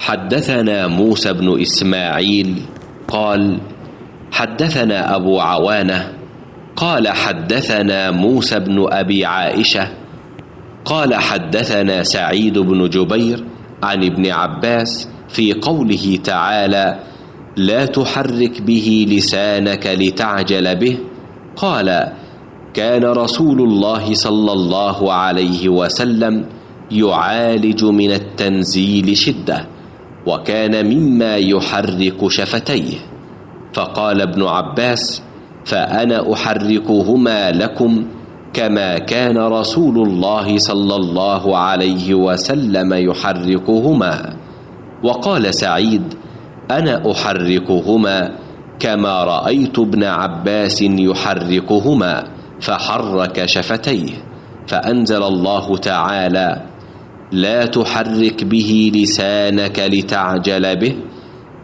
حدثنا موسى بن إسماعيل قال حدثنا أبو عوانة قال حدثنا موسى بن أبي عائشة قال حدثنا سعيد بن جبير عن ابن عباس في قوله تعالى لا تحرك به لسانك لتعجل به قال كان رسول الله صلى الله عليه وسلم يعالج من التنزيل شدة وكان مما يحرك شفتيه. فقال ابن عباس فأنا أحركهما لكم كما كان رسول الله صلى الله عليه وسلم يحركهما. وقال سعيد أنا أحركهما كما رأيت ابن عباس يحركهما فحرك شفتيه. فأنزل الله تعالى لا تحرك به لسانك لتعجل به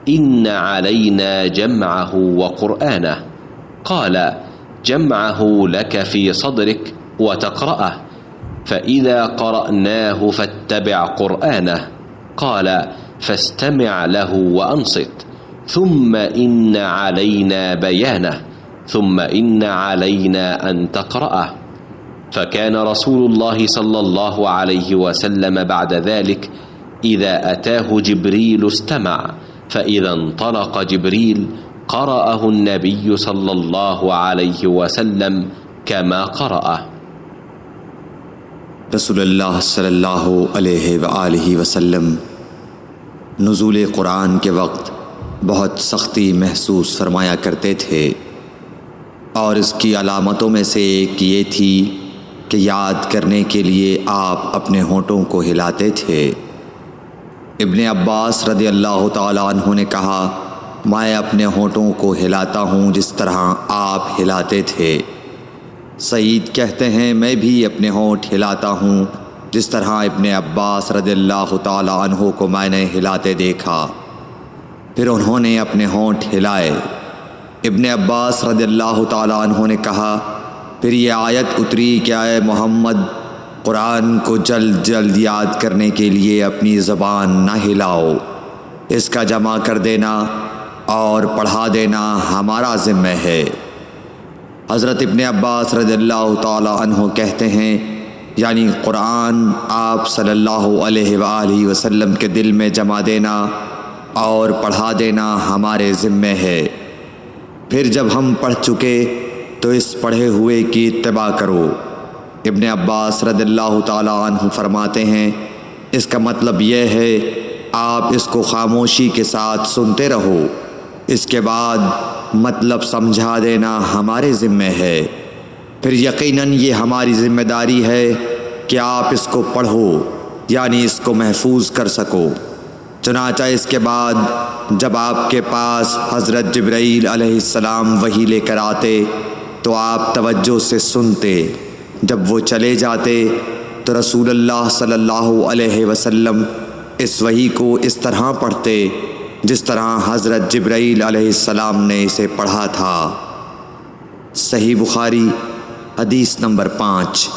إن علينا جمعه وقرآنه. قال جمعه لك في صدرك وتقرأه فإذا قرأناه فاتبع قرآنه. قال فاستمع له وأنصت ثم إن علينا بيانه ثم إن علينا أن تقرأه. فكان رسول الله صلى الله عليه وسلم بعد ذلك إذا أتاه جبريل استمع فإذا انطلق جبريل قرأه النبي صلى الله عليه وسلم كما قرأه. رسول اللہ صلی اللہ علیہ وآلہ وسلم نزول قرآن کے وقت بہت سختی محسوس فرمایا کرتے تھے، اور اس کی علامتوں میں سے ایک یہ تھی کہ یاد کرنے کے لیے آپ اپنے ہونٹوں کو ہلاتے تھے۔ ابن عباس رضی اللہ تعالیٰ عنہ نے کہا میں اپنے ہونٹوں کو ہلاتا ہوں جس طرح آپ ہلاتے تھے۔ سعید کہتے ہیں میں بھی اپنے ہونٹ ہلاتا ہوں جس طرح ابن عباس رضی اللہ تعالیٰ عنہ کو میں نے ہلاتے دیکھا۔ پھر انہوں نے اپنے ہونٹ ہلائے۔ ابن عباس رضی اللہ تعالیٰ عنہ نے کہا پھر یہ آیت اتری کہ اے محمد قرآن کو جلد جلد یاد کرنے کے لیے اپنی زبان نہ ہلاؤ، اس کا جمع کر دینا اور پڑھا دینا ہمارا ذمہ ہے۔ حضرت ابن عباس رضی اللہ تعالی عنہ کہتے ہیں یعنی قرآن آپ صلی اللہ علیہ وآلہ وسلم کے دل میں جمع دینا اور پڑھا دینا ہمارے ذمہ ہے۔ پھر جب ہم پڑھ چکے تو اس پڑھے ہوئے کی اتباع کرو۔ ابن عباس رضی اللہ تعالی عنہ فرماتے ہیں اس کا مطلب یہ ہے آپ اس کو خاموشی کے ساتھ سنتے رہو، اس کے بعد مطلب سمجھا دینا ہمارے ذمہ ہے۔ پھر یقیناً یہ ہماری ذمہ داری ہے کہ آپ اس کو پڑھو یعنی اس کو محفوظ کر سکو۔ چنانچہ اس کے بعد جب آپ کے پاس حضرت جبرائیل علیہ السلام وحی لے کر آتے تو آپ توجہ سے سنتے، جب وہ چلے جاتے تو رسول اللہ صلی اللہ علیہ وسلم اس وحی کو اس طرح پڑھتے جس طرح حضرت جبرائیل علیہ السلام نے اسے پڑھا تھا۔ صحیح بخاری حدیث نمبر 5۔